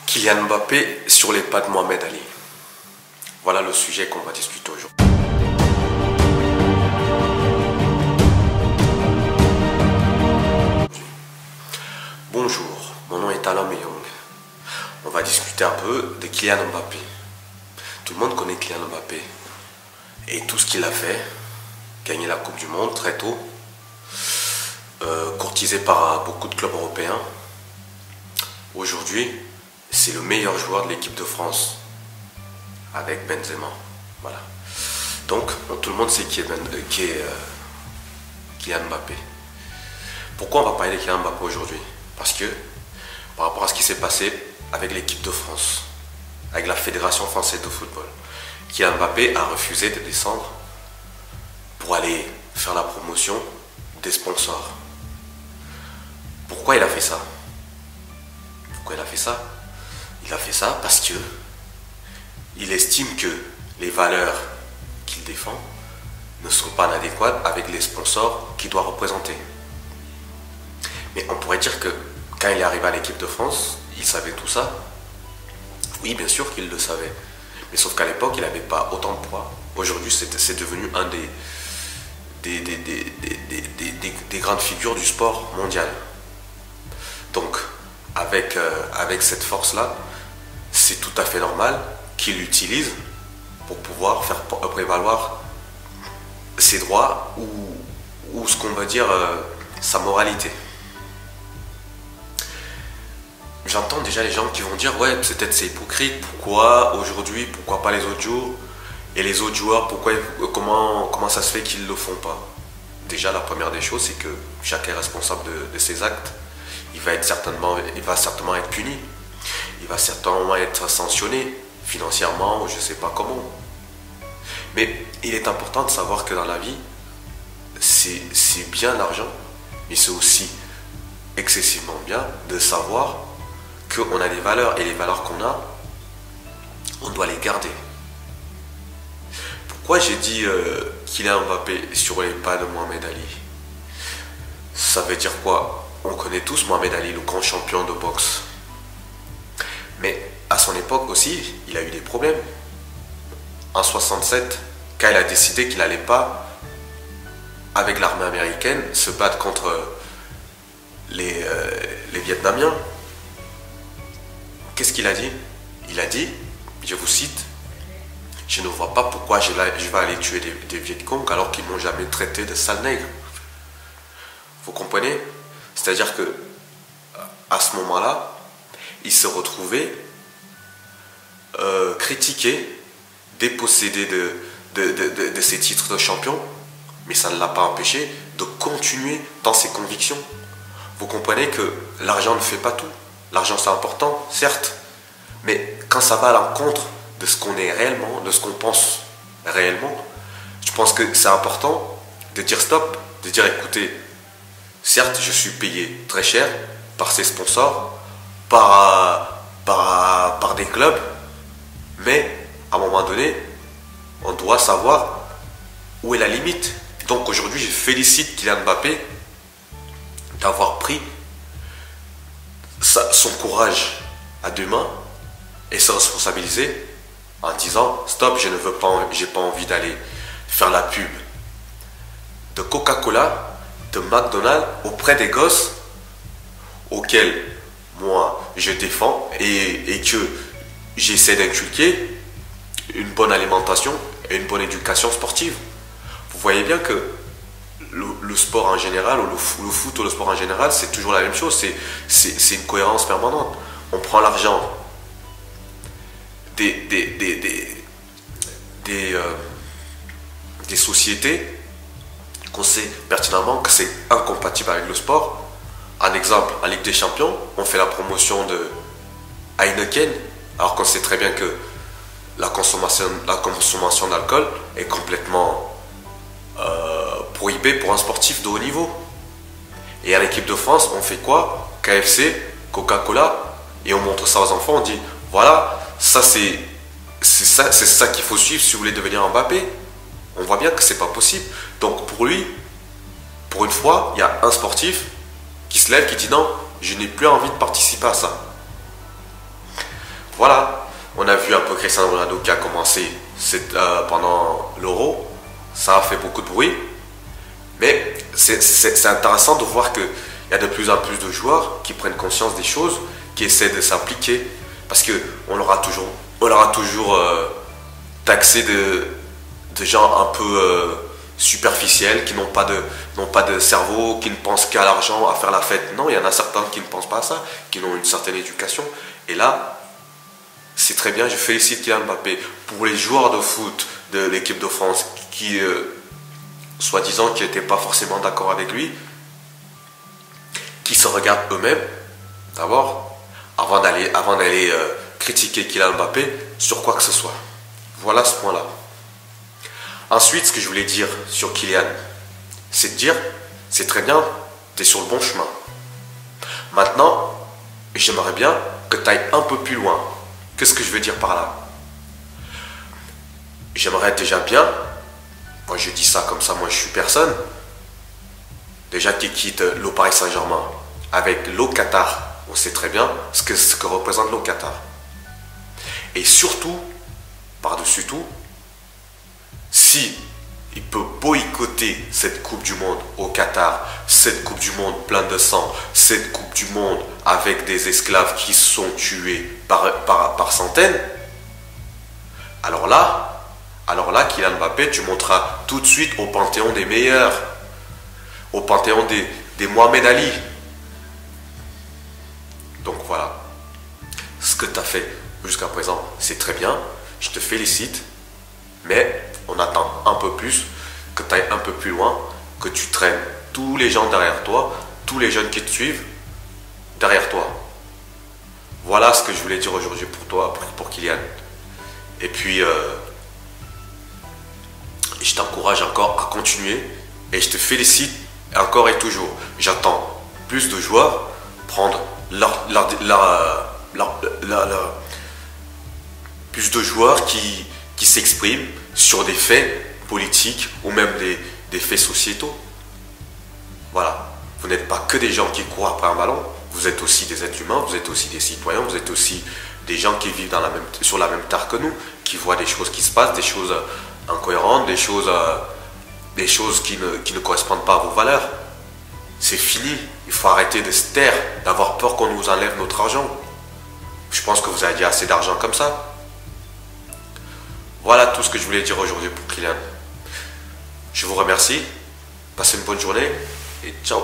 Kylian Mbappé sur les pas de Mohamed Ali. Voilà le sujet qu'on va discuter aujourd'hui. Bonjour, mon nom est Alain Meyong. On va discuter un peu de Kylian Mbappé. Tout le monde connaît Kylian Mbappé et tout ce qu'il a fait. Gagner la Coupe du Monde très tôt, courtisé par beaucoup de clubs européens. Aujourd'hui, c'est le meilleur joueur de l'équipe de France avec Benzema. Voilà. Donc, tout le monde sait qui est Kylian Mbappé. Pourquoi on va parler de Kylian Mbappé aujourd'hui? Parce que par rapport à ce qui s'est passé avec l'équipe de France, avec la Fédération française de football, Kylian Mbappé a refusé de descendre pour aller faire la promotion des sponsors. Pourquoi il a fait ça? Pourquoi il a fait ça? Il a fait ça parce que il estime que les valeurs qu'il défend ne sont pas adéquates avec les sponsors qu'il doit représenter. Mais on pourrait dire que quand il est arrivé à l'équipe de France, il savait tout ça. Oui, bien sûr qu'il le savait. Mais sauf qu'à l'époque, il n'avait pas autant de poids. Aujourd'hui, c'est devenu un des grandes figures du sport mondial. Donc, avec cette force-là, c'est tout à fait normal qu'il l'utilise pour pouvoir faire prévaloir ses droits ou ce qu'on va dire sa moralité. J'entends déjà les gens qui vont dire ouais, peut-être c'est hypocrite, pourquoi aujourd'hui, pourquoi pas les autres jours, et les autres joueurs, comment ça se fait qu'ils ne le font pas. Déjà, la première des choses, c'est que chacun est responsable de ses actes. Il va certainement être puni, il va certainement être sanctionné financièrement, je ne sais pas comment. Mais il est important de savoir que dans la vie, c'est bien l'argent, mais c'est aussi excessivement bien de savoir qu'on a des valeurs, et les valeurs qu'on a, on doit les garder. Pourquoi j'ai dit Kylian Mbappé sur les pas de Mohamed Ali? Ça veut dire quoi? On connaît tous Mohamed Ali, le grand champion de boxe. Mais à son époque aussi, il a eu des problèmes. En 67, quand il a décidé qu'il n'allait pas, avec l'armée américaine, se battre contre les Vietnamiens, qu'est-ce qu'il a dit? Il a dit, je vous cite, « Je ne vois pas pourquoi je vais aller tuer des Vietcong alors qu'ils ne m'ont jamais traité de sale nègre. » Vous comprenez? C'est-à-dire que à ce moment-là, il se retrouvait critiqué, dépossédé de ses titres de champion, mais ça ne l'a pas empêché de continuer dans ses convictions. Vous comprenez que l'argent ne fait pas tout. L'argent c'est important, certes, mais quand ça va à l'encontre de ce qu'on est réellement, de ce qu'on pense réellement, je pense que c'est important de dire stop, de dire écoutez, certes je suis payé très cher par ces sponsors, par des clubs, mais à un moment donné, on doit savoir où est la limite. Donc aujourd'hui, je félicite Kylian Mbappé d'avoir pris son courage à deux mains et se responsabiliser en disant stop, j'ai pas envie d'aller faire la pub de Coca-Cola, de McDonald's auprès des gosses auxquels moi je défends et que j'essaie d'inculquer une bonne alimentation et une bonne éducation sportive. Vous voyez bien que le sport en général, ou le foot ou le sport en général, c'est toujours la même chose, c'est une cohérence permanente. On prend l'argent des sociétés qu'on sait pertinemment que c'est incompatible avec le sport. Un exemple, en Ligue des Champions, on fait la promotion de Heineken, alors qu'on sait très bien que la consommation d'alcool est complètement prohibée pour un sportif de haut niveau. Et à l'équipe de France, on fait quoi? KFC, Coca-Cola, et on montre ça aux enfants, on dit voilà, ça c'est ça qu'il faut suivre si vous voulez devenir Mbappé. On voit bien que c'est pas possible. Donc pour lui, pour une fois, il y a un sportif qui se lève, qui dit non, je n'ai plus envie de participer à ça. voilà, on a vu un peu Cristiano Ronaldo qui a commencé pendant l'Euro. Ça a fait beaucoup de bruit. Mais c'est intéressant de voir qu'il y a de plus en plus de joueurs qui prennent conscience des choses, qui essaient de s'impliquer. Parce qu'on leur a toujours taxé de gens un peu superficiels, qui n'ont pas de cerveau, qui ne pensent qu'à l'argent, à faire la fête. Non, il y en a certains qui ne pensent pas à ça, qui ont une certaine éducation. Et là, c'est très bien, je félicite Kylian Mbappé. Pour les joueurs de foot de l'équipe de France qui, soi-disant, qui n'étaient pas forcément d'accord avec lui, qui se regardent eux-mêmes, d'abord, avant d'aller critiquer Kylian Mbappé sur quoi que ce soit. Voilà ce point-là. Ensuite, ce que je voulais dire sur Kylian, c'est de dire, c'est très bien, tu es sur le bon chemin. Maintenant, j'aimerais bien que tu ailles un peu plus loin. Qu'est-ce que je veux dire par là? J'aimerais déjà bien, moi je dis ça comme ça, moi je suis personne, déjà qui quitte l'eau Paris Saint-Germain avec l'eau Qatar. On sait très bien ce que représente l'eau Qatar. Et surtout, par-dessus tout, si il peut boycotter cette Coupe du Monde au Qatar, cette Coupe du Monde pleine de sang, cette Coupe du Monde avec des esclaves qui sont tués par centaines, alors là, Kylian Mbappé, tu monteras tout de suite au panthéon des meilleurs, au panthéon des Mohamed Ali. Donc voilà, ce que tu as fait jusqu'à présent, c'est très bien, je te félicite, mais on attend un peu plus, que tu ailles un peu plus loin, que tu traînes tous les gens derrière toi, tous les jeunes qui te suivent derrière toi. Voilà ce que je voulais dire aujourd'hui pour toi, pour Kylian. Et puis, je t'encourage encore à continuer et je te félicite encore et toujours. J'attends plus de joueurs prendre plus de joueurs qui s'expriment sur des faits politiques ou même des faits sociétaux. Voilà. Vous n'êtes pas que des gens qui courent après un ballon, vous êtes aussi des êtres humains, vous êtes aussi des citoyens, vous êtes aussi des gens qui vivent sur la même terre que nous, qui voient des choses qui se passent, des choses incohérentes, des choses qui ne correspondent pas à vos valeurs. C'est fini, il faut arrêter de se taire, d'avoir peur qu'on nous enlève notre argent. Je pense que vous avez déjà assez d'argent comme ça. Voilà tout ce que je voulais dire aujourd'hui pour Kylian. Je vous remercie, passez une bonne journée et ciao.